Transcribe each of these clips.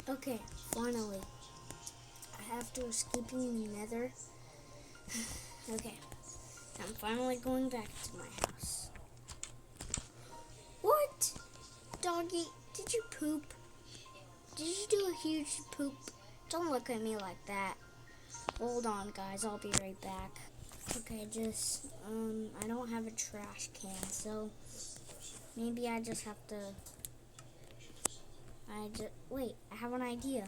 Okay, finally. After escaping the nether. Okay, I'm finally going back to my house. What? Doggy, did you poop? Did you do a huge poop? Don't look at me like that. Hold on, guys, I'll be right back. Okay, I don't have a trash can, so maybe I just have to, wait, I have an idea.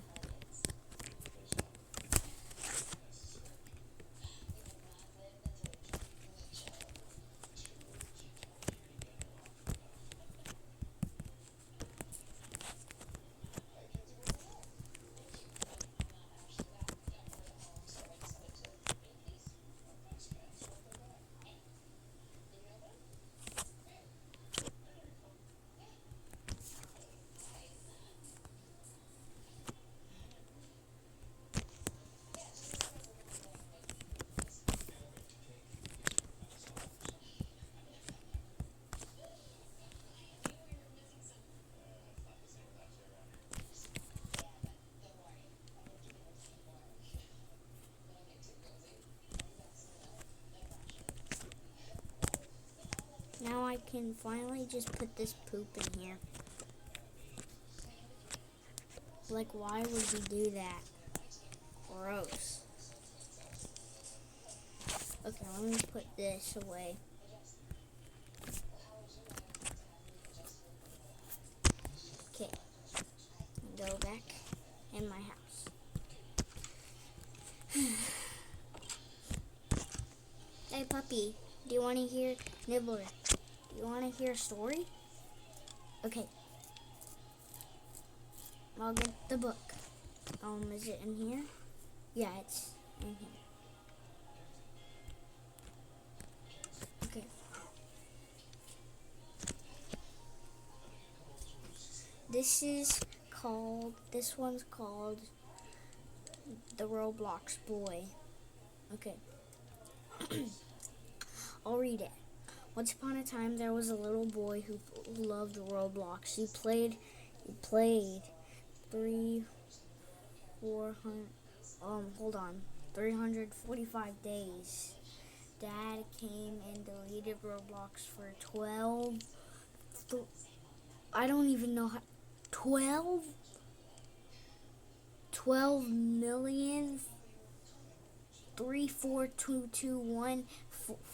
Now I can finally just put this poop in here. Like, why would we do that? Gross. Okay, let me put this away. Okay, go back in my house. Hey puppy, do you want to hear, Nibbler, do you want to hear a story? Okay. I'll get the book. Is it in here? Yeah, it's in here. Okay. This one's called The Roblox Boy. Okay. I'll read it. Once upon a time, there was a little boy who loved Roblox. He played 345 days. Dad came and deleted Roblox for 12 million 34221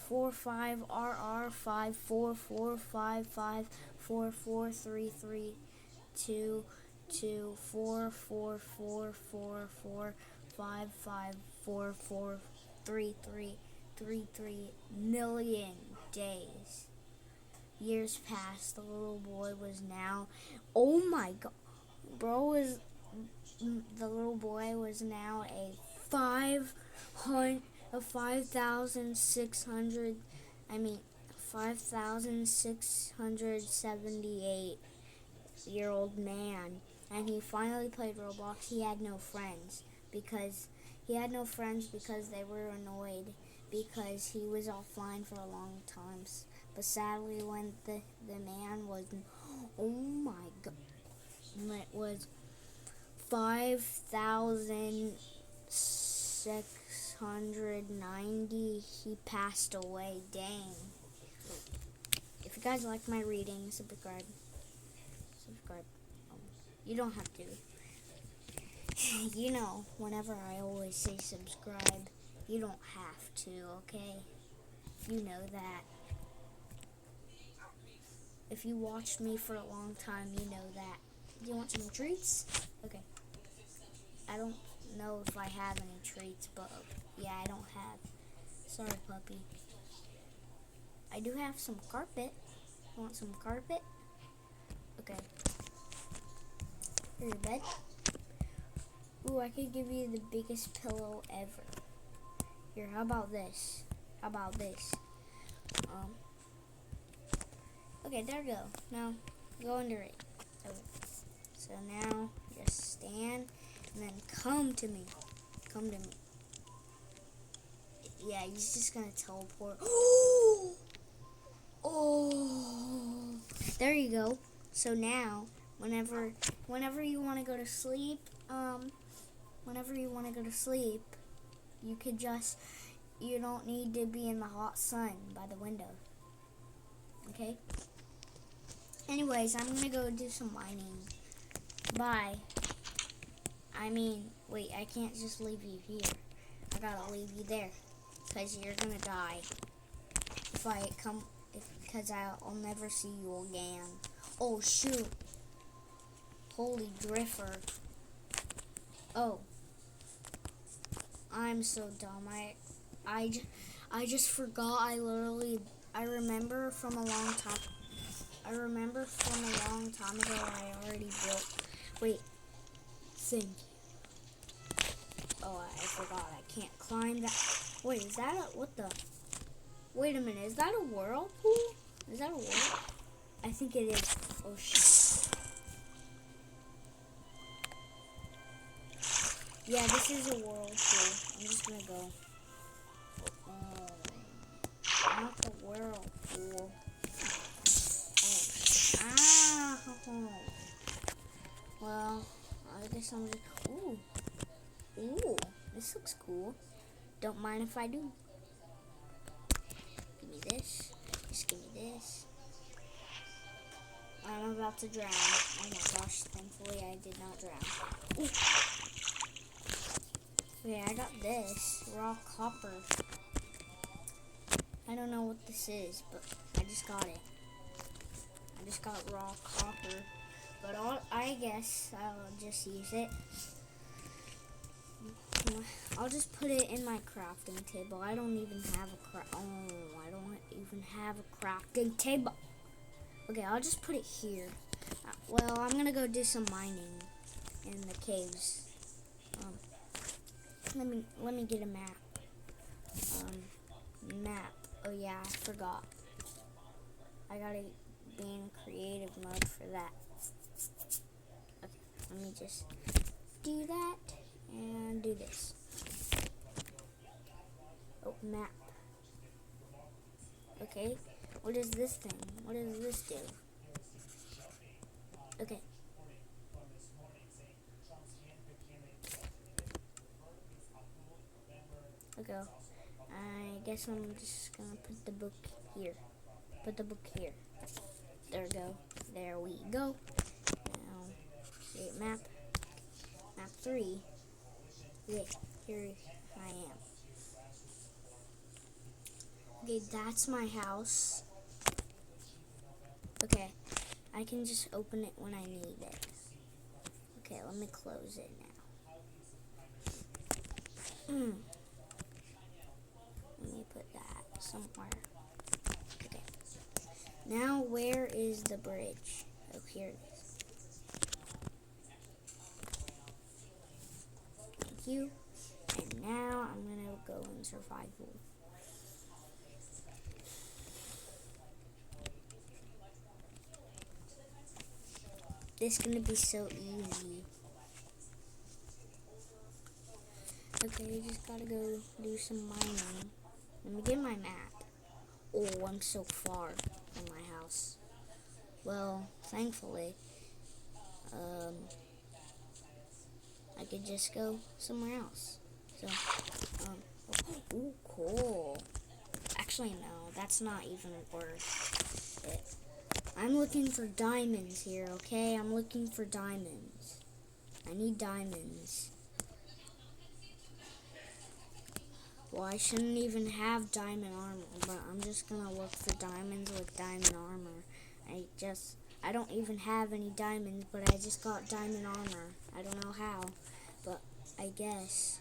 45 RR 54455443322 4554455443333 million days. Years passed. The little boy was now, oh my god, the little boy was now a 5,678-year-old man, and he finally played Roblox. He had no friends because they were annoyed because he was offline for a long time. But sadly, when the man was, oh my god, it was 5,690. He passed away. Dang. If you guys like my reading, subscribe. You don't have to. You know, whenever I always say subscribe, you don't have to, okay? You know that. If you watched me for a long time, you know that. Do you want some treats? Okay. I don't know if I have any treats, but yeah, I don't have. Sorry, puppy. I do have some carpet. You want some carpet? Okay. Here's your bed. Ooh, I could give you the biggest pillow ever. Here, how about this? Okay, there we go. Now, go under it. So now, just stand and then come to me. Yeah, he's just gonna teleport. Oh! There you go. So now, whenever you want to go to sleep, whenever you want to go to sleep, you could just, you don't need to be in the hot sun by the window. Okay? Anyways, I'm gonna go do some mining. Bye. I mean, wait, I can't just leave you here. I gotta leave you there. Because you're gonna die. Because I'll never see you again. Oh, shoot. Holy drifter. Oh. I'm so dumb. I just forgot. I remember from a long time ago I already built. Wait. Thing. Oh, I forgot. I can't climb that. Wait, is that what the? Wait a minute. Is that a whirlpool? Is that a whirlpool? I think it is. Oh, shit. Yeah, this is a whirlpool. I'm just gonna go. Oh, not the whirlpool. Oh. Ah. Well, I guess I'm just. Ooh, this looks cool. Don't mind if I do. Give me this. Just give me this. I'm about to drown. Oh my gosh, thankfully I did not drown. Ooh. Okay, I got this. Raw copper. I don't know what this is, but I just got it. I just got raw copper. But I guess I'll just use it. I'll just put it in my crafting table. I don't even have I don't even have a crafting table. Okay, I'll just put it here. Well, I'm gonna go do some mining in the caves. Let me get a map. Map. Oh yeah, I forgot. I gotta be in creative mode for that. Okay, let me just do that and do this. Oh, map. Okay, what is this thing? What does this do? Okay. Okay. I guess I'm just gonna put the book here. Put the book here. There we go. There we go. Now, create map. Map 3. Yeah, here I am. Okay, that's my house. Okay, I can just open it when I need it. Okay, let me close it now. Let me put that somewhere. Okay. Now, where is the bridge? Oh, here it is. Thank you. And now I'm gonna go in survival. This is gonna be so easy. Okay, you just gotta go do some mining. Let me get my map. Oh, I'm so far from my house. Well, thankfully, I could just go somewhere else. So, ooh, cool. Actually, no, that's not even worth it. I'm looking for diamonds here, okay? I'm looking for diamonds. I need diamonds. Well, I shouldn't even have diamond armor, but I'm just gonna look for diamonds with diamond armor. I don't even have any diamonds, but I just got diamond armor. I don't know how, but I guess.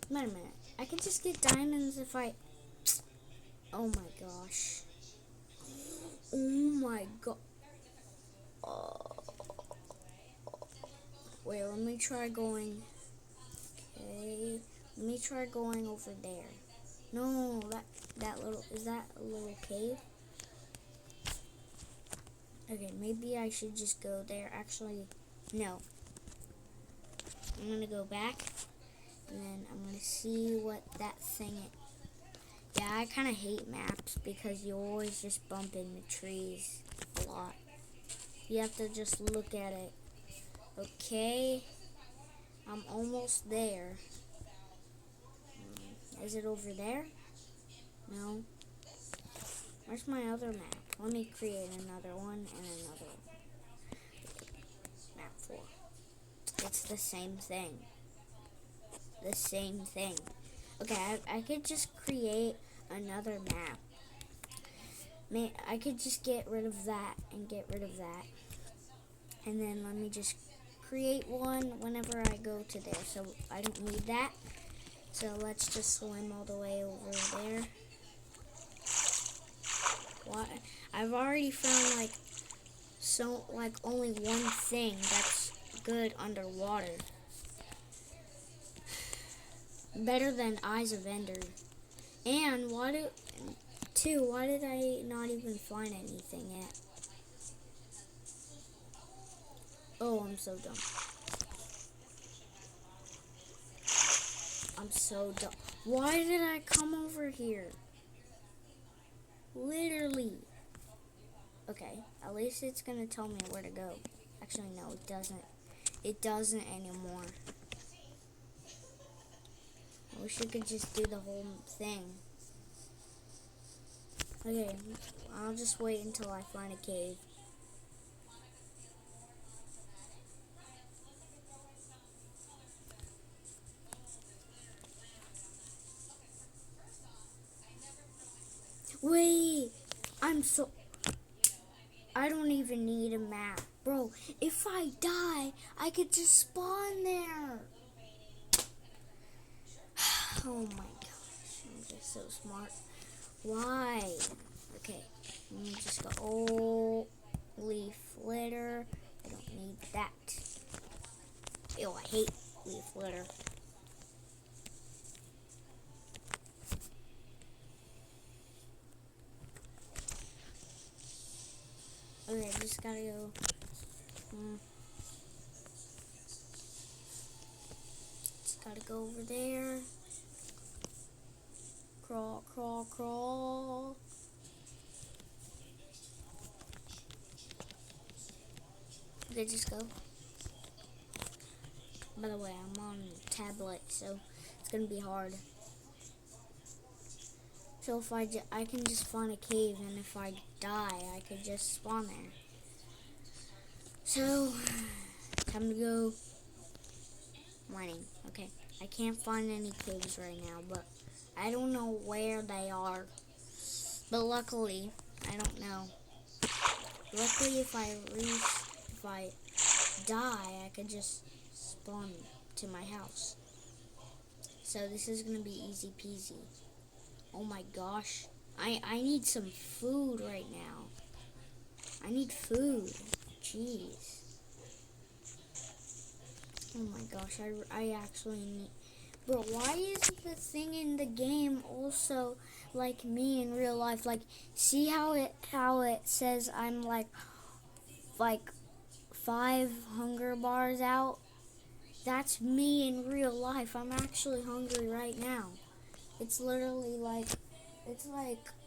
Wait a minute. I could just get diamonds if I... Oh my gosh. Oh my god. Wait, let me try going... Okay. Let me try going over there. No, that little... Is that a little cave? Okay, maybe I should just go there. Actually, no. I'm gonna go back, and then I'm gonna see what that thing is. Yeah, I kind of hate maps because you always just bump into trees a lot. You have to just look at it. Okay, I'm almost there. Is it over there? No. Where's my other map? Let me create another one and another map 4. It's the same thing. The same thing. Okay, I could just create another map. I could just get rid of that and get rid of that. And then let me just create one whenever I go to there. So I don't need that. So let's just swim all the way over there. What? I've already found only one thing that's good underwater. Better than Eyes of Ender. And why did I not even find anything yet? Oh, I'm so dumb. I'm so dumb. Why did I come over here? Literally. Okay, at least it's gonna tell me where to go. Actually, no, it doesn't. It doesn't anymore. I wish I could just do the whole thing. Okay, I'll just wait until I find a cave. Wait, I don't even need a map. Bro, if I die, I could just spawn there. Oh my gosh, I'm just so smart. Why? Okay, let me just go. Oh, leaf litter. I don't need that. Ew, I hate leaf litter. Okay, I just gotta go. Just gotta go over there. Crawl, crawl, crawl. Okay, just go. By the way, I'm on tablet, so it's gonna be hard. So if I can just find a cave, and if I die, I could just spawn there. So, time to go mining. Okay, I can't find any caves right now, but I don't know where they are. But luckily, I don't know. Luckily, if I die, I could just spawn to my house. So this is gonna be easy peasy. Oh my gosh. I need some food right now. I need food. Jeez. Oh my gosh, I actually need... Bro, why isn't the thing in the game also like me in real life? Like, see how it says I'm like 5 hunger bars out? That's me in real life. I'm actually hungry right now. It's literally like,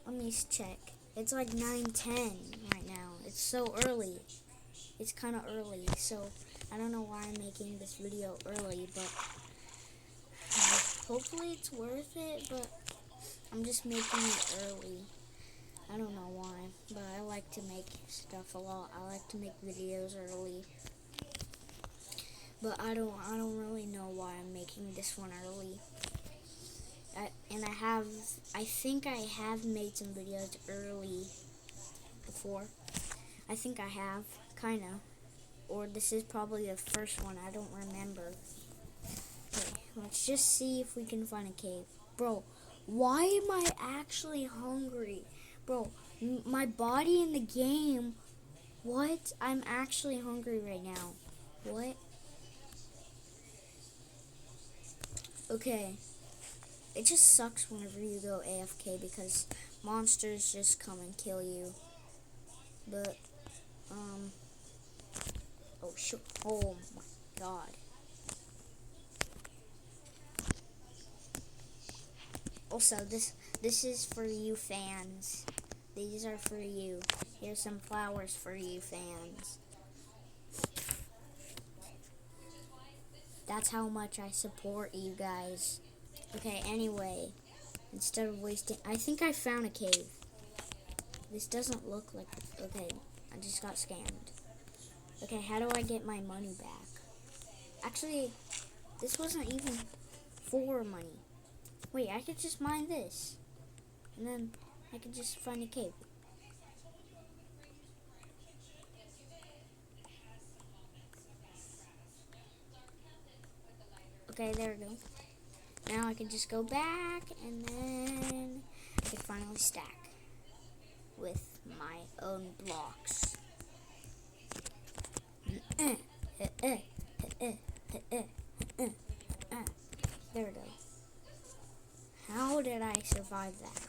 let me check. It's like 9:10 right now. It's so early. It's kind of early, so I don't know why I'm making this video early, but hopefully it's worth it, but I'm just making it early. I don't know why, but I like to make stuff a lot. I like to make videos early. But I don't really know why I'm making this one early. I think I have made some videos early before. I think I have, kinda. Or this is probably the first one, I don't remember. Okay, let's just see if we can find a cave. Bro, why am I actually hungry? Bro, my body in the game, what? I'm actually hungry right now. What? Okay. It just sucks whenever you go AFK because monsters just come and kill you. But, oh shoot, oh my god. Also, this is for you fans. These are for you. Here's some flowers for you fans. That's how much I support you guys. Okay, anyway, instead of wasting, I think I found a cave. This doesn't look like, okay, I just got scammed. Okay, how do I get my money back? Actually, this wasn't even for money. Wait, I could just mine this. And then I could just find a cave. Okay, there we go. Now I can just go back and then I can finally stack with my own blocks. There we go. How did I survive that?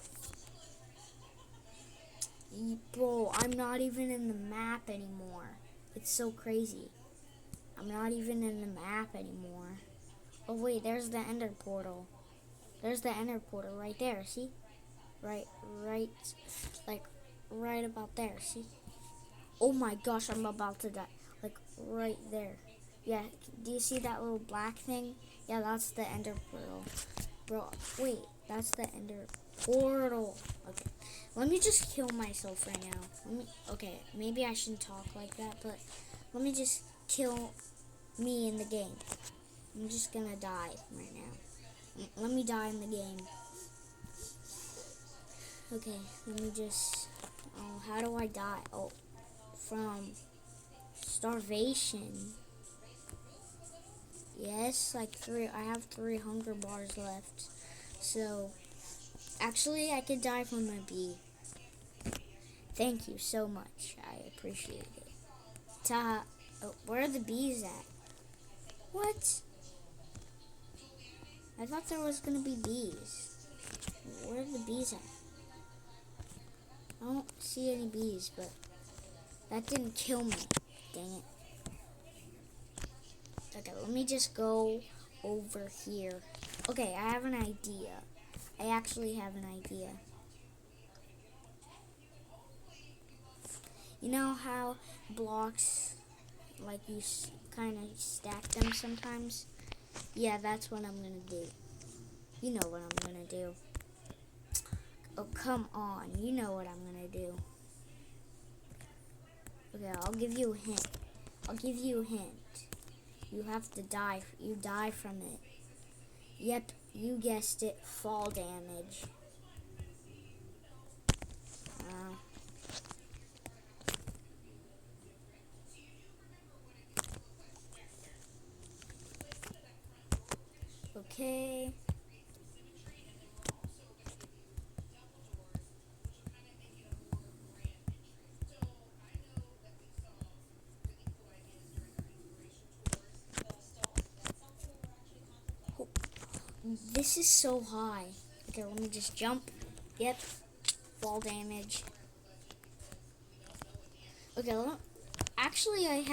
Bro, I'm not even in the map anymore. It's so crazy. I'm not even in the map anymore. Oh wait, there's the ender portal. There's the ender portal right there, see? Right, like, right about there, see? Oh my gosh, I'm about to die. Like, right there. Yeah, do you see that little black thing? Yeah, that's the ender portal. Bro, wait, that's the ender portal. Okay, let me just kill myself right now. Okay, maybe I shouldn't talk like that, but let me just kill me in the game. I'm just gonna die right now. Let me die in the game. Okay, let me just, oh, how do I die? Oh, from starvation. Yes, like I have 3 hunger bars left. So, actually, I could die from a bee. Thank you so much. I appreciate it. Oh, where are the bees at? What? I thought there was gonna be bees. Where are the bees at? I don't see any bees, but that didn't kill me. Dang it. Okay, let me just go over here. Okay, I have an idea. I actually have an idea. You know how blocks, like you kind of stack them sometimes? Yeah, that's what I'm going to do. You know what I'm going to do. Oh, come on. You know what I'm going to do. Okay, I'll give you a hint. I'll give you a hint. You have to die. You die from it. Yep, you guessed it. Fall damage. Okay. This is so high. Okay, let me just jump. Yep. Fall damage. Okay, actually I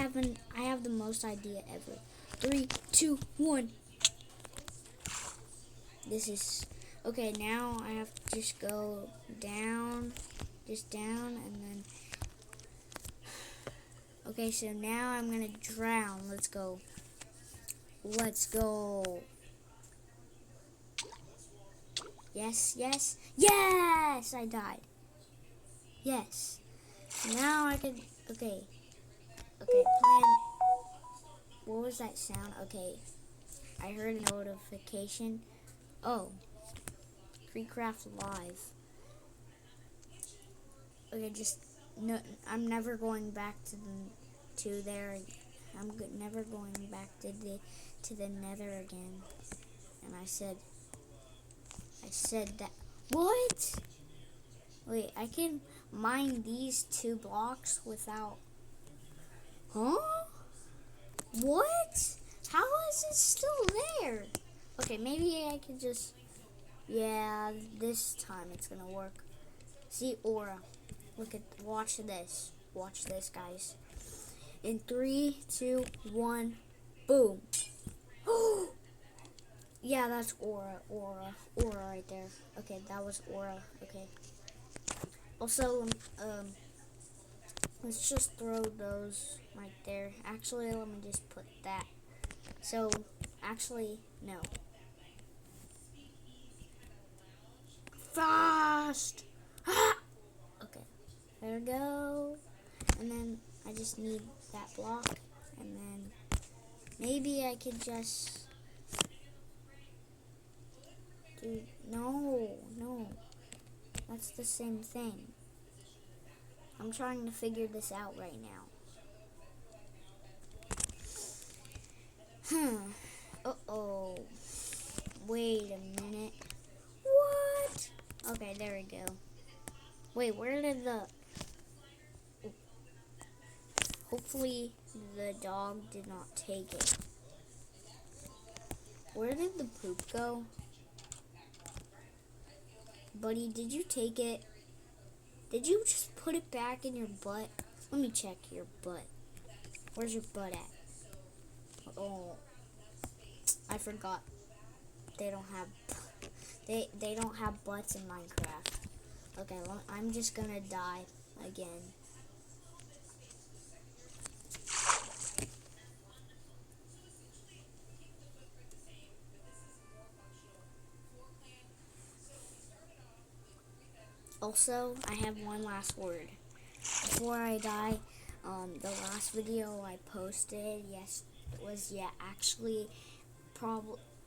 have the most idea ever. 3, 2, 1. This is okay. Now I have to just go down, just down, and then. Okay, so now I'm gonna drown. Let's go. Let's go. Yes, yes, yes! I died. Yes. Now I can. Okay. Okay. Plan. What was that sound? Okay. I heard a notification. Oh. Creecraft Live. Okay, just no. I'm never going back to there. I'm never going back to the Nether again. And I said that. What? Wait, I can mine these 2 blocks without. Huh? What? How is it still there? Okay, maybe I can just. Yeah, this time it's gonna work. See, aura. Watch this. Watch this, guys. In 3, 2, 1, boom. Yeah, that's aura right there. Okay, that was aura. Okay. Also, let's just throw those right there. Actually, let me just put that So, actually, no. Fast! Ah! Okay, there we go. And then I just need that block. And then maybe I could just do... No. That's the same thing. I'm trying to figure this out right now. Uh-oh. Wait a minute. What? Okay, there we go. Wait, where did the... Hopefully the dog did not take it. Where did the poop go? Buddy, did you take it? Did you just put it back in your butt? Let me check your butt. Where's your butt at? Oh, I forgot. They don't have they don't have butts in Minecraft. Okay, well, I'm just gonna die again. Also, I have one last word. Before I die, the last video I posted,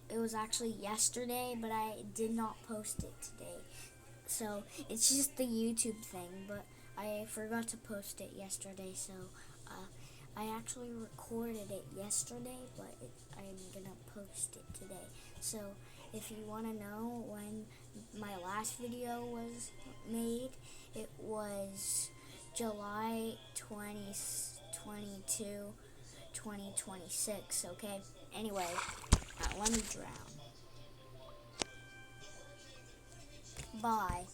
it was actually yesterday, but I did not post it today. So it's just the YouTube thing, but I forgot to post it yesterday. So I actually recorded it yesterday, but I'm gonna post it today. So if you want to know when my last video was made, it was July 2022, 2026, okay? Anyway, let me drown. Bye.